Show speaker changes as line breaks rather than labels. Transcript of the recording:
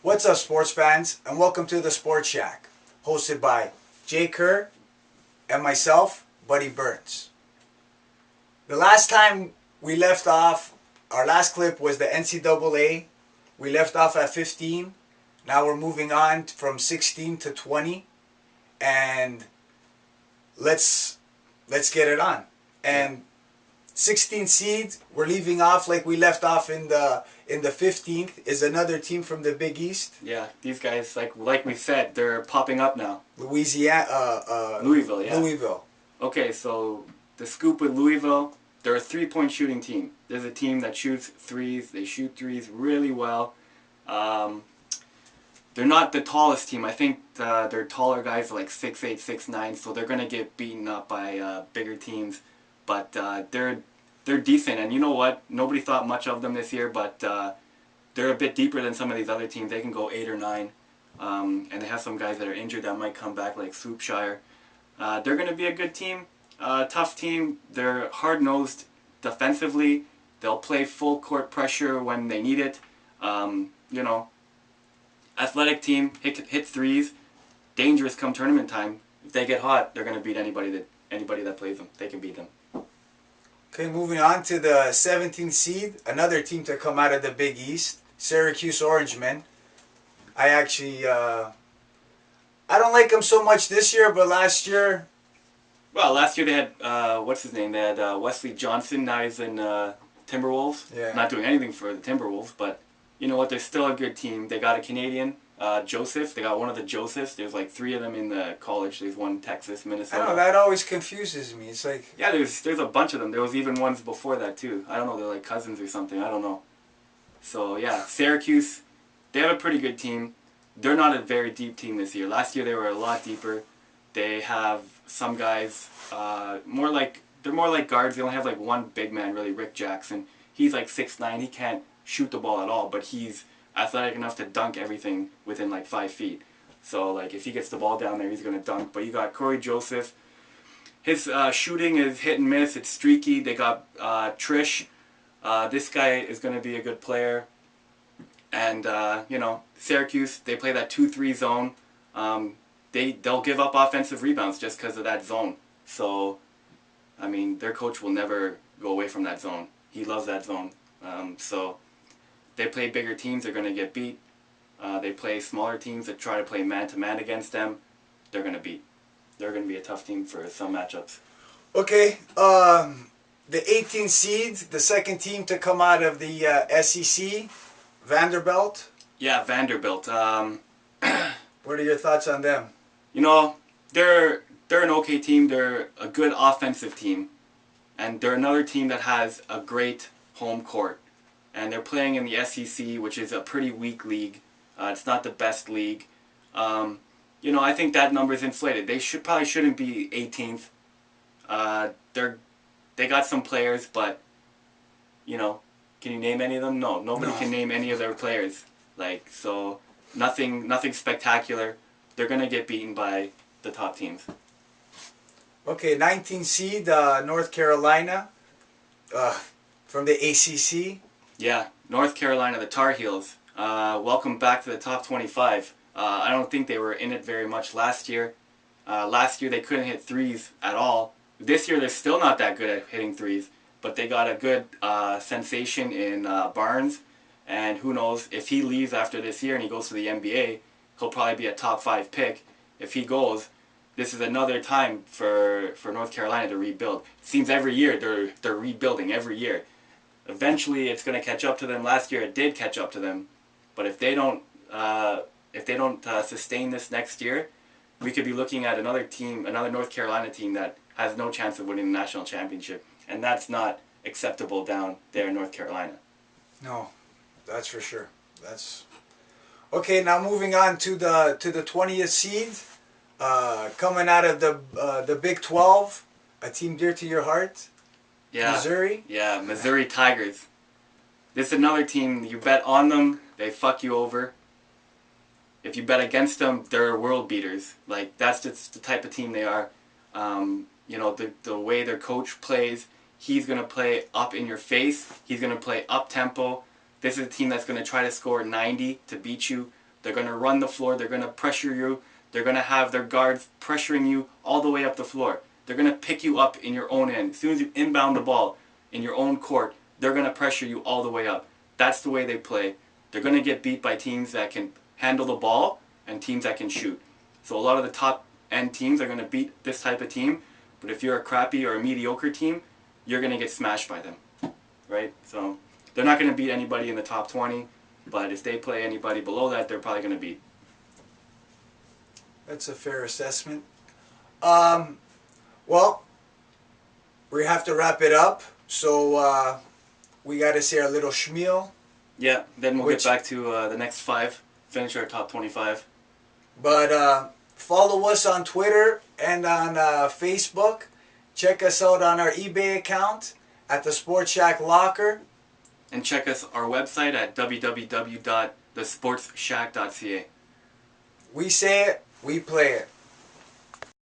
What's up, sports fans, and welcome to the Sports Shack, hosted by Jay Kerr and myself, Buddy Burnz. The last time we left off, our last clip was the NCAA. We left off at 15. Now we're moving on from 16 to 20, and let's get it on. And 16 seeds, we're leaving off like we left off in the 15th, is another team from the Big East.
Yeah, these guys, like we said, they're popping up now.
Louisville,
yeah.
Louisville.
Okay, so the scoop with Louisville, they're a three-point shooting team. There's a team that shoots threes. They shoot threes really well. They're not the tallest team. I think their taller guys are like 6'8", 6'9", so they're going to get beaten up by bigger teams. But they're decent, and you know what? Nobody thought much of them this year, but they're a bit deeper than some of these other teams. They can go 8 or 9, and they have some guys that are injured that might come back, like Swoopshire. They're going to be a good team, tough team. They're hard-nosed defensively. They'll play full court pressure when they need it. You know, athletic team, hit threes, dangerous come tournament time. If they get hot, they're going to beat anybody that plays them. They can beat them.
Okay, moving on to the 17th seed, another team to come out of the Big East, Syracuse Orangemen. I actually, I don't like them so much this year, but last year...
Well, last year they had, what's his name? They had Wesley Johnson. Now he's in Timberwolves.
Yeah.
Not doing anything for the Timberwolves, but you know what? They're still a good team. They got a Canadian, Joseph. They got one of the Josephs. There's like 3 of them in the college. There's one in Texas, Minnesota.
I know, that always confuses me. It's like...
Yeah, there's a bunch of them. There was even ones before that too. I don't know. They're like cousins or something. I don't know. So yeah, Syracuse, they have a pretty good team. They're not a very deep team this year. Last year they were a lot deeper. They have some guys, they're more like guards. They only have like one big man, really, Rick Jackson. He's like 6'9". He can't shoot the ball at all, but he's athletic enough to dunk everything within like 5 feet. So like if he gets the ball down there, he's gonna dunk. But you got Corey Joseph. His shooting is hit and miss. It's streaky. They got Trish. This guy is gonna be a good player. And you know, Syracuse, they play that 2-3 zone. They'll give up offensive rebounds just because of that zone. So, I mean, their coach will never go away from that zone. He loves that zone. So, they play bigger teams, they're going to get beat. They play smaller teams that try to play man-to-man against them. They're going to beat. They're going to be a tough team for some matchups.
Okay, the 18 seeds, the second team to come out of the SEC, Vanderbilt.
Yeah, Vanderbilt.
What are your thoughts on them?
You know, they're an okay team. They're a good offensive team. And they're another team that has a great home court. And they're playing in the SEC, which is a pretty weak league. It's not the best league. You know, I think that number is inflated. They probably shouldn't be 18th. They got some players, but, you know, can you name any of them? No, nobody can name any of their players. Like, so, nothing spectacular. They're going to get beaten by the top teams.
Okay, 19 seed, North Carolina, from the ACC.
Yeah, North Carolina, the Tar Heels. Welcome back to the top 25. I don't think they were in it very much last year. Last year they couldn't hit threes at all. This year they're still not that good at hitting threes, but they got a good sensation in Burnz. And who knows, if he leaves after this year and he goes to the NBA, he'll probably be a top 5 pick. If he goes, this is another time for North Carolina to rebuild. It seems every year they're rebuilding every year. Eventually, it's going to catch up to them. Last year, it did catch up to them, but if they don't sustain this next year, we could be looking at another team, another North Carolina team that has no chance of winning the national championship, and that's not acceptable down there in North Carolina.
No, that's for sure. That's okay. Now moving on to the 20th seed, coming out of the Big 12, a team dear to your heart.
Yeah.
Missouri?
Yeah, Missouri Tigers. This is another team, you bet on them, they fuck you over. If you bet against them, they're world beaters. Like, that's just the type of team they are. You know, the way their coach plays, he's going to play up in your face. He's going to play up-tempo. This is a team that's going to try to score 90 to beat you. They're going to run the floor. They're going to pressure you. They're going to have their guards pressuring you all the way up the floor. They're going to pick you up in your own end. As soon as you inbound the ball in your own court, they're going to pressure you all the way up. That's the way they play. They're going to get beat by teams that can handle the ball and teams that can shoot. So a lot of the top end teams are going to beat this type of team. But if you're a crappy or a mediocre team, you're going to get smashed by them. Right? So they're not going to beat anybody in the top 20. But if they play anybody below that, they're probably going to beat.
That's a fair assessment. Well, we have to wrap it up. So we got to say our little schmeal.
Yeah, then we'll get back to the next 5. Finish our top 25.
But follow us on Twitter and on Facebook. Check us out on our eBay account at the Sports Shack Locker.
And check us our website at www.thesportsshack.ca.
We say it, we play it.